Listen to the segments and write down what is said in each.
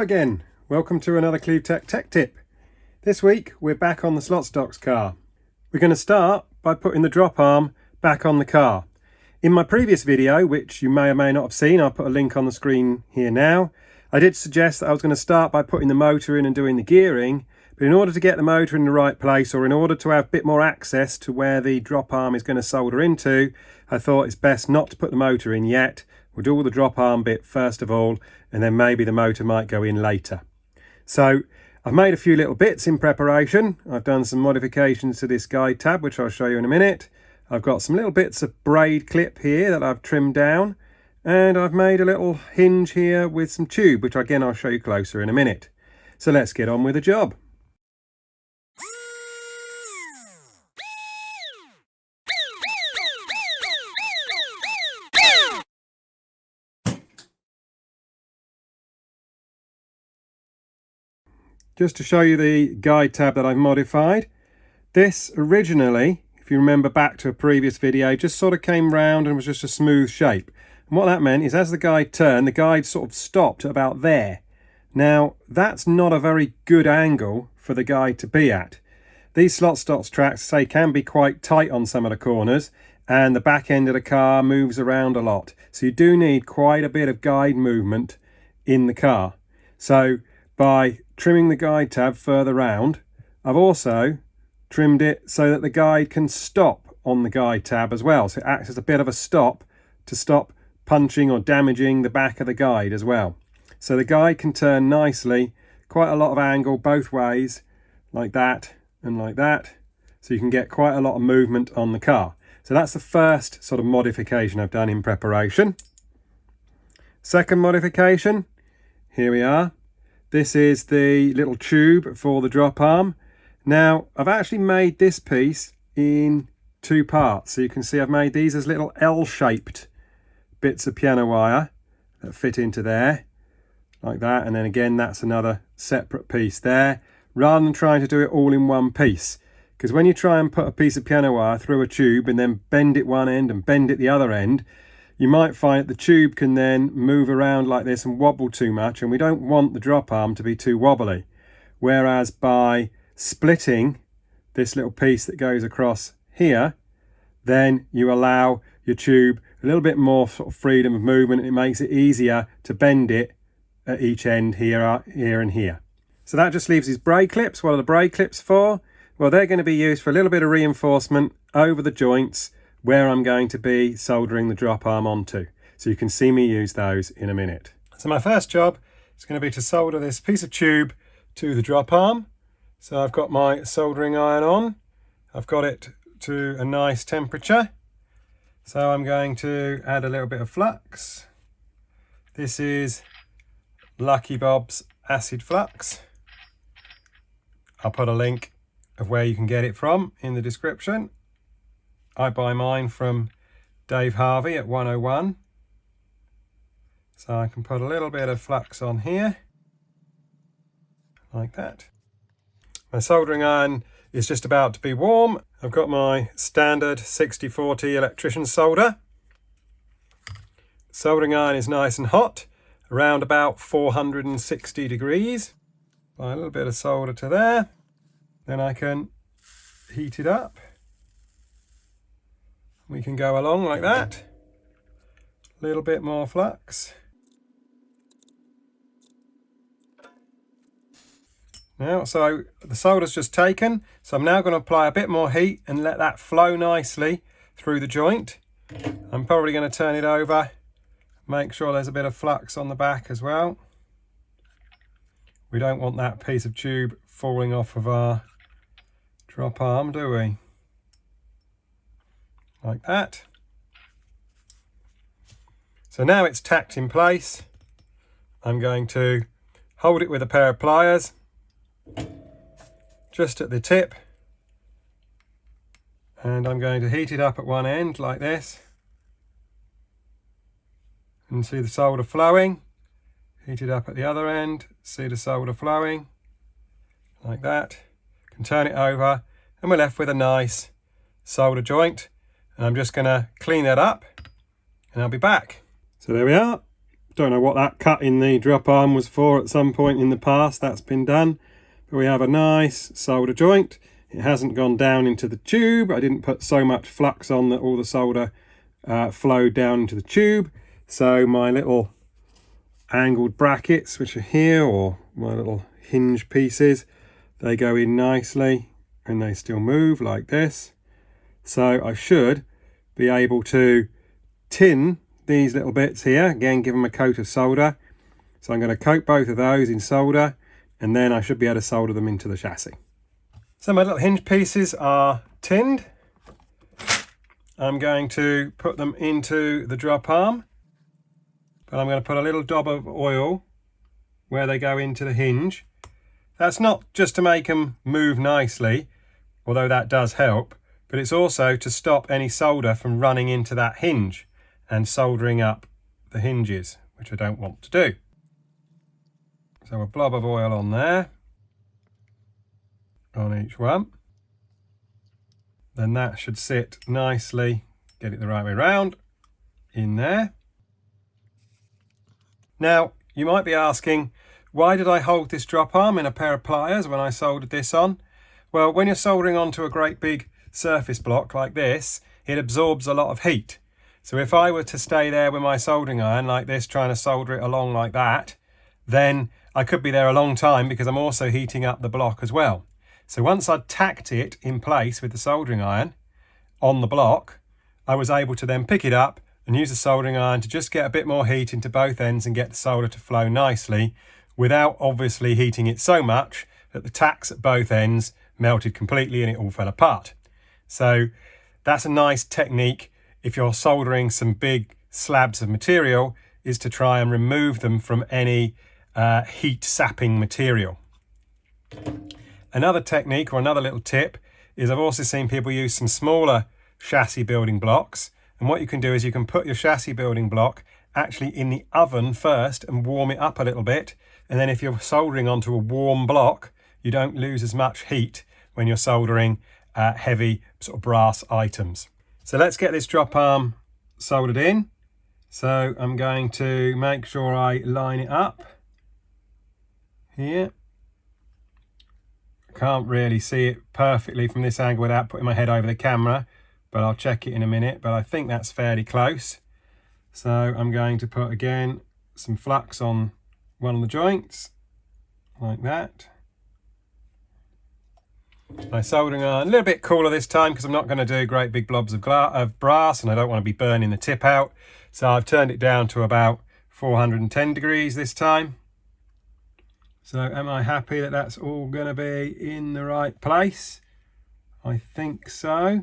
again, welcome to another CleaveTech tech tip. This week we're back on the slot stox car. We're going to start by putting the drop arm back on the car. In my previous video, which you may or may not have seen, I'll put a link on the screen here now, I did suggest that I was going to start by putting the motor in and doing the gearing, but in order to get the motor in the right place, or in order to have a bit more access to where the drop arm is going to solder into, I thought it's best not to put the motor in yet. We'll do all the drop arm bit first of all, and then maybe the motor might go in later. So I've made a few little bits in preparation. I've done some modifications to this guide tab, which I'll show you in a minute. I've got some little bits of braid clip here that I've trimmed down, and I've made a little hinge here with some tube, which again I'll show you closer in a minute. So let's get on with the job. Just to show you the guide tab that I've modified. This originally, if you remember back to a previous video, just sort of came round and was just a smooth shape. And what that meant is as the guide turned, the guide sort of stopped about there. Now, that's not a very good angle for the guide to be at. These slot stox tracks, say, can be quite tight on some of the corners, and the back end of the car moves around a lot. So you do need quite a bit of guide movement in the car. So by trimming the guide tab further round, I've also trimmed it so that the guide can stop on the guide tab as well. So it acts as a bit of a stop to stop punching or damaging the back of the guide as well. So the guide can turn nicely, quite a lot of angle both ways, like that and like that. So you can get quite a lot of movement on the car. So that's the first sort of modification I've done in preparation. Second modification, here we are. This is the little tube for the drop arm. Now, I've actually made this piece in two parts. So you can see I've made these as little L-shaped bits of piano wire that fit into there, like that. And then again, that's another separate piece there, rather than trying to do it all in one piece. Because when you try and put a piece of piano wire through a tube and then bend it one end and bend it the other end, you might find that the tube can then move around like this and wobble too much, and we don't want the drop arm to be too wobbly. Whereas by splitting this little piece that goes across here, then you allow your tube a little bit more sort of freedom of movement, and it makes it easier to bend it at each end here and here. So that just leaves these braid clips. What are the braid clips for? Well, they're going to be used for a little bit of reinforcement over the joints where I'm going to be soldering the drop arm onto. So you can see me use those in a minute. So my first job is going to be to solder this piece of tube to the drop arm. So I've got my soldering iron on. I've got it to a nice temperature. So I'm going to add a little bit of flux. This is Lucky Bob's acid flux. I'll put a link of where you can get it from in the description. I buy mine from Dave Harvey at 101. So I can put a little bit of flux on here, like that. My soldering iron is just about to be warm. I've got my standard 60-40 electrician solder. Soldering iron is nice and hot, around about 460 degrees. Apply a little bit of solder to there. Then I can heat it up. We can go along like that. A little bit more flux. Now, so the solder's just taken, so I'm now going to apply a bit more heat and let that flow nicely through the joint. I'm probably going to turn it over, make sure there's a bit of flux on the back as well. We don't want that piece of tube falling off of our drop arm, do we? Like that. So now it's tacked in place. I'm going to hold it with a pair of pliers just at the tip, and I'm going to heat it up at one end like this, and see the solder flowing. Heat it up at the other end, see the solder flowing like that. Can turn it over and we're left with a nice solder joint. And I'm just going to clean that up and I'll be back. So there we are, Don't know what that cut in the drop arm was for at some point in the past. That's been done. But we have a nice solder joint. It hasn't gone down into the tube. I didn't put so much flux on that all the solder flowed down into the tube. So my little angled brackets, which are here, or my little hinge pieces, they go in nicely and they still move like this. So I should be able to tin these little bits here, again give them a coat of solder. So I'm going to coat both of those in solder, and then I should be able to solder them into the chassis. So my little hinge pieces are tinned. I'm going to put them into the drop arm, but I'm going to put a little dab of oil where they go into the hinge. That's not just to make them move nicely, although that does help, but it's also to stop any solder from running into that hinge and soldering up the hinges, which I don't want to do. So a blob of oil on there, on each one. Then that should sit nicely, get it the right way round, in there. Now, you might be asking, why did I hold this drop arm in a pair of pliers when I soldered this on? Well, when you're soldering onto a great big surface block like this, it absorbs a lot of heat. So if I were to stay there with my soldering iron like this, trying to solder it along like that, then I could be there a long time because I'm also heating up the block as well. So once I'd tacked it in place with the soldering iron on the block, I was able to then pick it up and use the soldering iron to just get a bit more heat into both ends and get the solder to flow nicely without obviously heating it so much that the tacks at both ends melted completely and it all fell apart. So that's a nice technique if you're soldering some big slabs of material, is to try and remove them from any heat sapping material. Another technique, or another little tip, is I've also seen people use some smaller chassis building blocks, and what you can do is you can put your chassis building block actually in the oven first and warm it up a little bit, and then if you're soldering onto a warm block, you don't lose as much heat when you're soldering heavy sort of brass items. So let's get this drop arm soldered in. So I'm going to make sure I line it up here. Can't really see it perfectly from this angle without putting my head over the camera, but I'll check it in a minute, but I think that's fairly close. So I'm going to put again some flux on one of the joints like that. My soldering iron, a little bit cooler this time because I'm not going to do great big blobs of brass and I don't want to be burning the tip out. So I've turned it down to about 410 degrees this time. So am I happy that that's all going to be in the right place? I think so.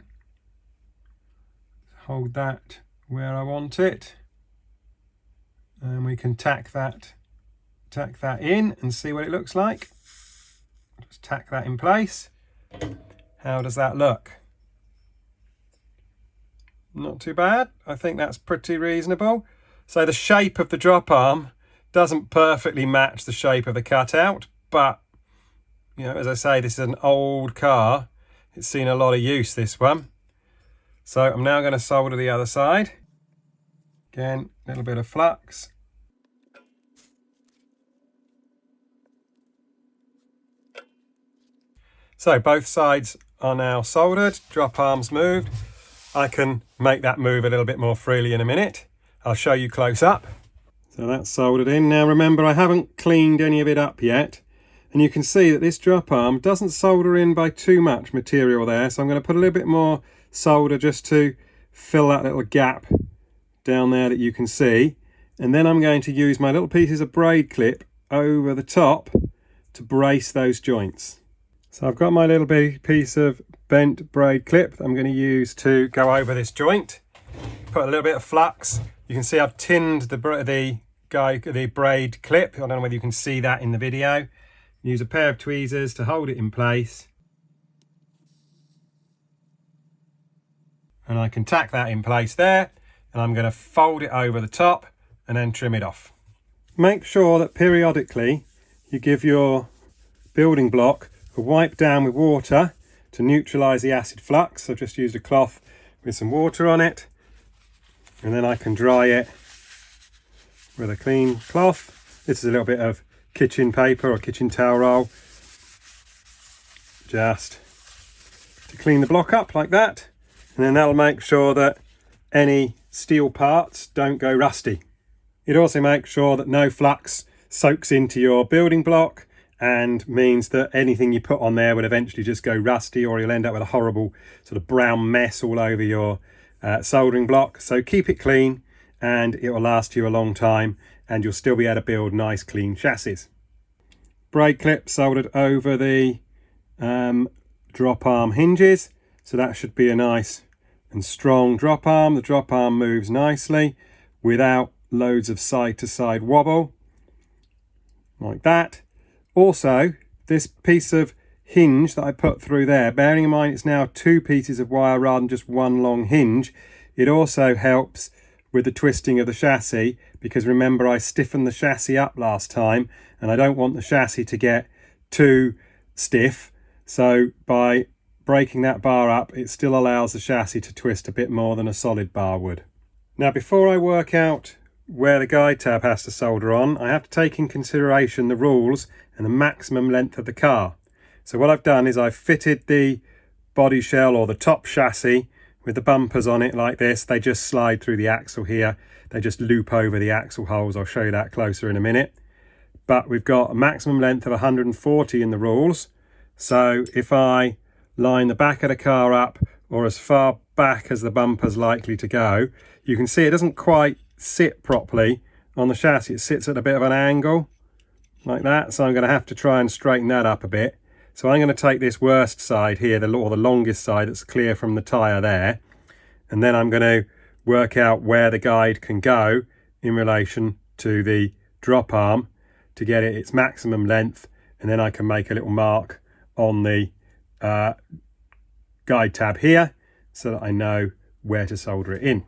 Hold that where I want it. And we can tack that in and see what it looks like. Just tack that in place. How does that look? Not too bad. I think that's pretty reasonable. So the shape of the drop arm doesn't perfectly match the shape of the cutout, but you know, as I say, this is an old car. It's seen a lot of use, this one. So I'm now going to solder the other side. Again, a little bit of flux. So both sides are now soldered, drop arms moved. I can make that move a little bit more freely in a minute. I'll show you close up. So that's soldered in. Now remember, I haven't cleaned any of it up yet. And you can see that this drop arm doesn't solder in by too much material there. So I'm going to put a little bit more solder just to fill that little gap down there that you can see. And then I'm going to use my little pieces of braid clip over the top to brace those joints. So I've got my little piece of bent braid clip that I'm going to use to go over this joint. Put a little bit of flux. You can see I've tinned the braid clip. I don't know whether you can see that in the video. Use a pair of tweezers to hold it in place. And I can tack that in place there. And I'm going to fold it over the top and then trim it off. Make sure that periodically you give your building block a wipe down with water to neutralize the acid flux. I've just used a cloth with some water on it, and then I can dry it with a clean cloth. This is a little bit of kitchen paper or kitchen towel roll, just to clean the block up like that, and then that'll make sure that any steel parts don't go rusty. It also makes sure that no flux soaks into your building block and means that anything you put on there would eventually just go rusty, or you'll end up with a horrible sort of brown mess all over your soldering block. So keep it clean and it will last you a long time, and you'll still be able to build nice clean chassis. Braid clip soldered over the drop arm hinges, so that should be a nice and strong drop arm. The drop arm moves nicely without loads of side to side wobble, like that. Also, this piece of hinge that I put through there, bearing in mind it's now 2 pieces of wire rather than just one long hinge, it also helps with the twisting of the chassis, because remember I stiffened the chassis up last time and I don't want the chassis to get too stiff. So by breaking that bar up, it still allows the chassis to twist a bit more than a solid bar would. Now, before I work out where the guide tab has to solder on, I have to take in consideration the rules and the maximum length of the car. So what I've done is I've fitted the body shell or the top chassis with the bumpers on it like this. They just slide through the axle here. They just loop over the axle holes. I'll show you that closer in a minute. But we've got a maximum length of 140 in the rules. So if I line the back of the car up, or as far back as the bumper's likely to go, you can see it doesn't quite sit properly on the chassis. It sits at a bit of an angle like that, so I'm going to have to try and straighten that up a bit. So I'm going to take this worst side here, the longest side that's clear from the tyre there, and then I'm going to work out where the guide can go in relation to the drop arm to get it its maximum length, and then I can make a little mark on the guide tab here so that I know where to solder it in.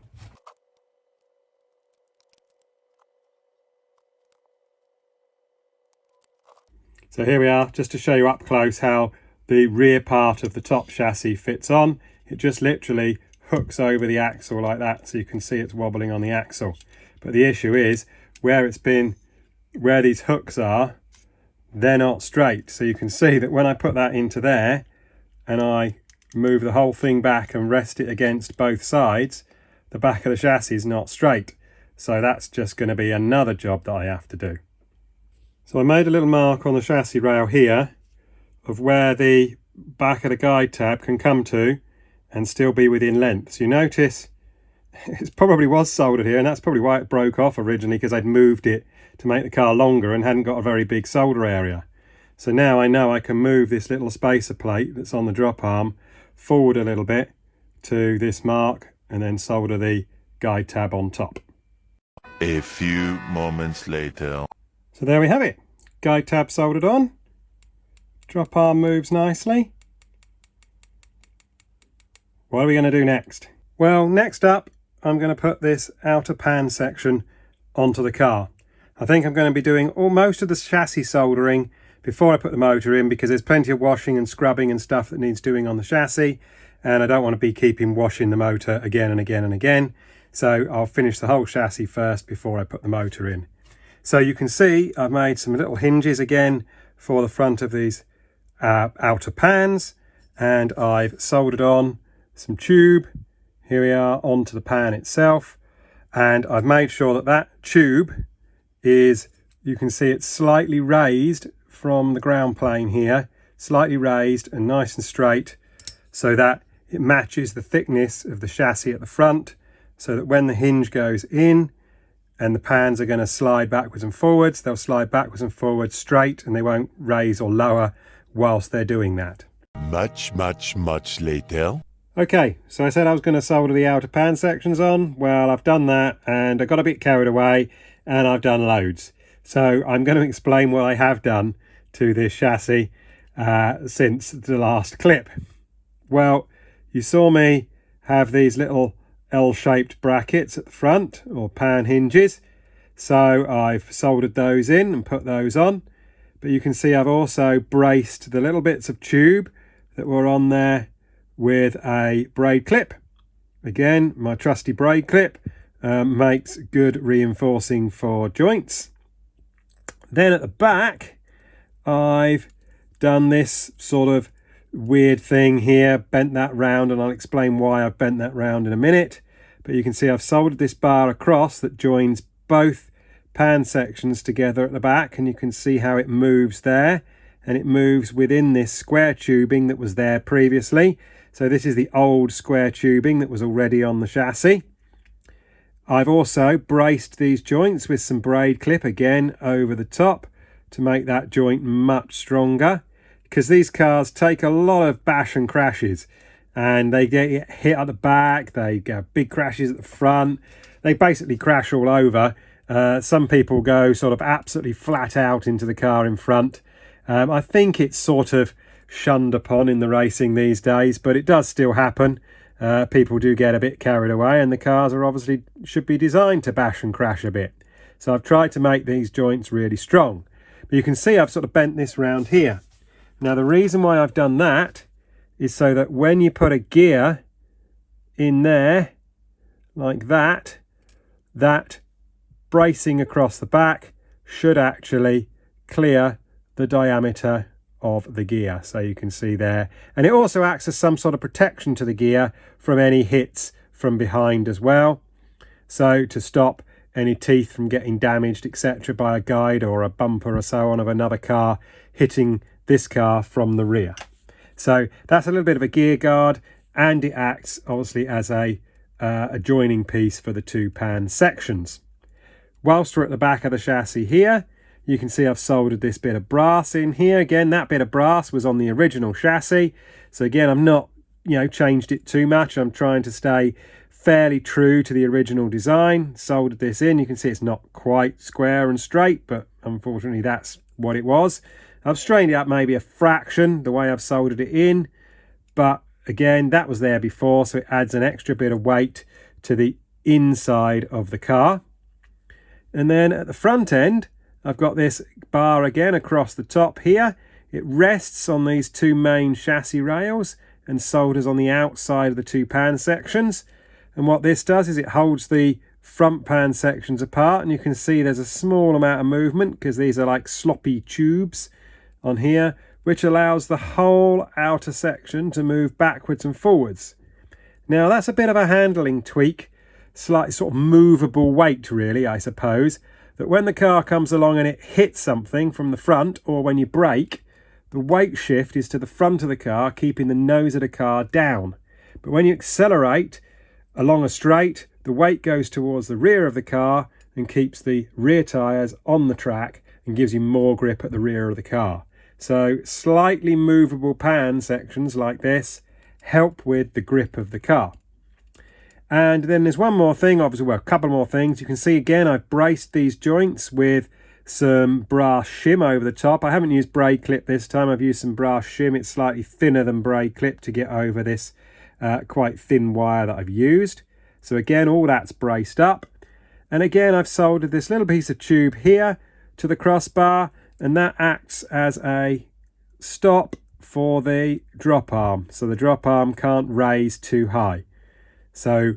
So here we are, just to show you up close how the rear part of the top chassis fits on. It just literally hooks over the axle like that, so you can see it's wobbling on the axle. But the issue is where these hooks are, they're not straight. So you can see that when I put that into there and I move the whole thing back and rest it against both sides, the back of the chassis is not straight. So that's just going to be another job that I have to do. So I made a little mark on the chassis rail here of where the back of the guide tab can come to and still be within length. So you notice it probably was soldered here, and that's probably why it broke off originally, because I'd moved it to make the car longer and hadn't got a very big solder area. So now I know I can move this little spacer plate that's on the drop arm forward a little bit to this mark and then solder the guide tab on top. A few moments later. So there we have it. Guide tab soldered on. Drop arm moves nicely. What are we going to do next? Well, next up, I'm going to put this outer pan section onto the car. I think I'm going to be doing most of the chassis soldering before I put the motor in, because there's plenty of washing and scrubbing and stuff that needs doing on the chassis, and I don't want to be keeping washing the motor again and again and again. So I'll finish the whole chassis first before I put the motor in. So you can see I've made some little hinges again for the front of these outer pans, and I've soldered on some tube, here we are, onto the pan itself, and I've made sure that that tube is, you can see it's slightly raised from the ground plane here, slightly raised and nice and straight, so that it matches the thickness of the chassis at the front, so that when the hinge goes in and the pans are going to slide backwards and forwards, they'll slide backwards and forwards straight, and they won't raise or lower whilst they're doing that. Much later. Okay, so I said I was going to solder the outer pan sections on. Well, I've done that, and I got a bit carried away, and I've done loads. So I'm going to explain what I have done to this chassis since the last clip. Well, you saw me have these little L-shaped brackets at the front, or pan hinges. So I've soldered those in and put those on. But you can see I've also braced the little bits of tube that were on there with a braid clip. Again, my trusty braid clip, makes good reinforcing for joints. Then at the back, I've done this sort of weird thing here, bent that round, and I'll explain why I've bent that round in a minute. But you can see I've soldered this bar across that joins both pan sections together at the back, and you can see how it moves there, and it moves within this square tubing that was there previously. So this is the old square tubing that was already on the chassis. I've also braced these joints with some braid clip again over the top to make that joint much stronger, because these cars take a lot of bash and crashes, and they get hit at the back, they get big crashes at the front, they basically crash all over. Some people go sort of absolutely flat out into the car in front. I think it's sort of shunned upon in the racing these days, but it does still happen. People do get a bit carried away, and the cars are obviously should be designed to bash and crash a bit. So I've tried to make these joints really strong. But you can see I've sort of bent this round here. Now the reason why I've done that is so that when you put a gear in there like that, that bracing across the back should actually clear the diameter of the gear. So you can see there, and it also acts as some sort of protection to the gear from any hits from behind as well, so to stop any teeth from getting damaged, etc., by a guide or a bumper or so on of another car hitting this car from the rear. So that's a little bit of a gear guard, and it acts obviously as a joining piece for the two pan sections. Whilst we're at the back of the chassis here, you can see I've soldered this bit of brass in here. Again, that bit of brass was on the original chassis. So again, I'm not, changed it too much. I'm trying to stay fairly true to the original design. Soldered this in. You can see it's not quite square and straight, but unfortunately that's what it was. I've strained it up maybe a fraction the way I've soldered it in, but again, that was there before, so it adds an extra bit of weight to the inside of the car. And then at the front end, I've got this bar again across the top here. It rests on these two main chassis rails and solders on the outside of the two pan sections. And what this does is it holds the front pan sections apart, and you can see there's a small amount of movement because these are like sloppy tubes on here, which allows the whole outer section to move backwards and forwards. Now that's a bit of a handling tweak, slight sort of movable weight really, I suppose, that when the car comes along and it hits something from the front, or when you brake, the weight shift is to the front of the car, keeping the nose of the car down. But when you accelerate along a straight, the weight goes towards the rear of the car and keeps the rear tyres on the track and gives you more grip at the rear of the car. So slightly movable pan sections like this help with the grip of the car. And then there's one more thing, obviously, well, a couple more things. You can see again, I've braced these joints with some brass shim over the top. I haven't used braid clip this time. I've used some brass shim. It's slightly thinner than braid clip to get over this quite thin wire that I've used. So again, all that's braced up. And again, I've soldered this little piece of tube here to the crossbar, and that acts as a stop for the drop arm. So the drop arm can't raise too high. So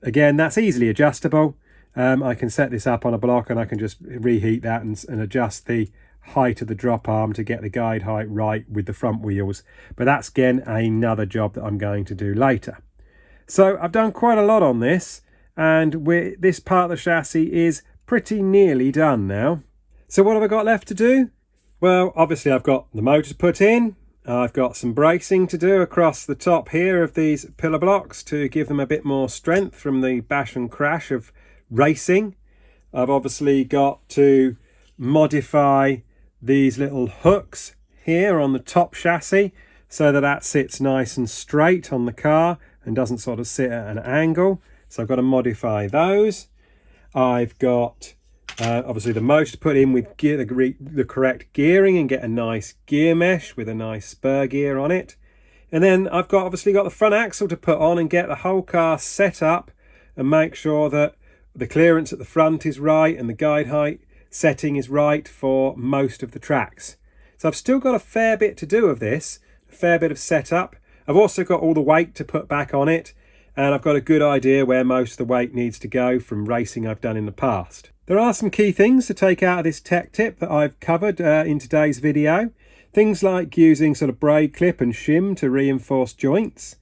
again, that's easily adjustable. I can set this up on a block, and I can just reheat that and adjust the height of the drop arm to get the guide height right with the front wheels. But that's again another job that I'm going to do later. So I've done quite a lot on this, and this part of the chassis is pretty nearly done now. So what have I got left to do? Well, obviously I've got the motors put in. I've got some bracing to do across the top here of these pillar blocks to give them a bit more strength from the bash and crash of racing. I've obviously got to modify these little hooks here on the top chassis so that sits nice and straight on the car and doesn't sort of sit at an angle. So I've got to modify those. I've got obviously the motor put in with the correct gearing and get a nice gear mesh with a nice spur gear on it. And then I've obviously got the front axle to put on and get the whole car set up and make sure that the clearance at the front is right and the guide height setting is right for most of the tracks. So I've still got a fair bit to do of this, a fair bit of setup. I've also got all the weight to put back on it, and I've got a good idea where most of the weight needs to go from racing I've done in the past. There are some key things to take out of this tech tip that I've covered in today's video. Things like using sort of braid clip and shim to reinforce joints.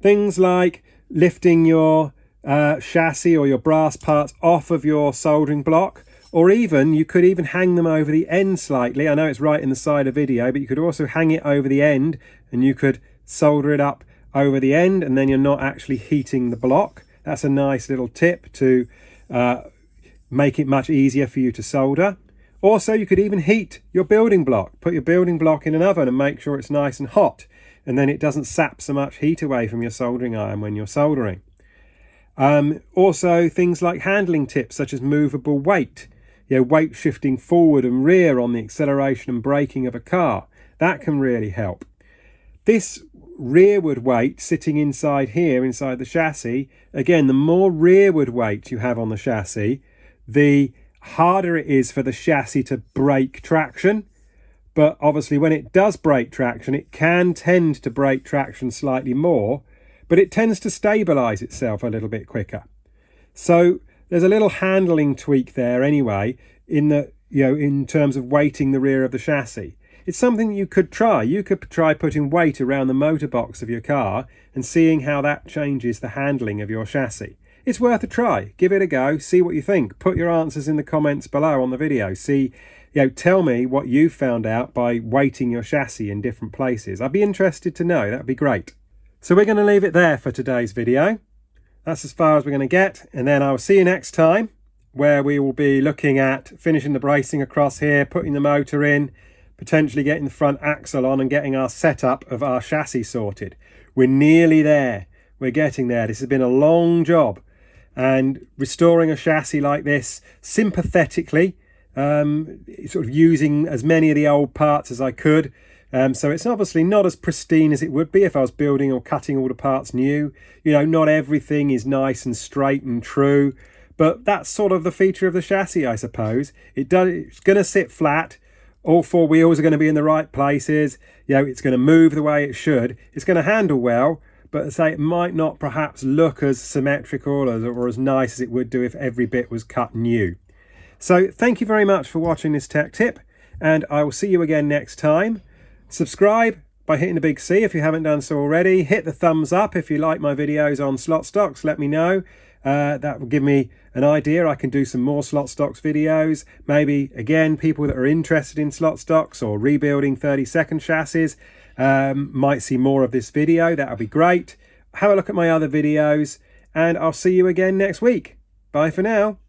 Things like lifting your chassis or your brass parts off of your soldering block, or even you could even hang them over the end slightly. I know it's right in the side of video, but you could also hang it over the end and you could solder it up over the end, and then you're not actually heating the block. That's a nice little tip to make it much easier for you to solder. Also, you could even heat your building block. Put your building block in an oven and make sure it's nice and hot, and then it doesn't sap so much heat away from your soldering iron when you're soldering. Also, things like handling tips such as movable weight, weight shifting forward and rear on the acceleration and braking of a car. That can really help. This rearward weight sitting inside here, inside the chassis, again, the more rearward weight you have on the chassis, the harder it is for the chassis to break traction. But obviously when it does break traction, it can tend to break traction slightly more, but it tends to stabilize itself a little bit quicker. So there's a little handling tweak there anyway in terms of weighting the rear of the chassis. It's something you could try. You could try putting weight around the motor box of your car and seeing how that changes the handling of your chassis. It's worth a try. Give it a go. See what you think. Put your answers in the comments below on the video. Tell me what you found out by weighting your chassis in different places. I'd be interested to know. That'd be great. So we're going to leave it there for today's video. That's as far as we're going to get, and then I'll see you next time, where we will be looking at finishing the bracing across here, putting the motor in, potentially getting the front axle on and getting our setup of our chassis sorted. We're nearly there. We're getting there. This has been a long job, and restoring a chassis like this sympathetically, sort of using as many of the old parts as I could. So it's obviously not as pristine as it would be if I was building or cutting all the parts new. Not everything is nice and straight and true, but that's sort of the feature of the chassis, I suppose. It's going to sit flat. All four wheels are going to be in the right places. It's going to move the way it should. It's going to handle well, but it might not perhaps look as symmetrical or as nice as it would do if every bit was cut new. So thank you very much for watching this tech tip, and I will see you again next time. Subscribe by hitting the big C if you haven't done so already. Hit the thumbs up if you like my videos on slot stocks. Let me know. That will give me an idea. I can do some more slot stocks videos. Maybe, again, people that are interested in slot stocks or rebuilding 30-second chassis might see more of this video. That would be great. Have a look at my other videos, and I'll see you again next week. Bye for now.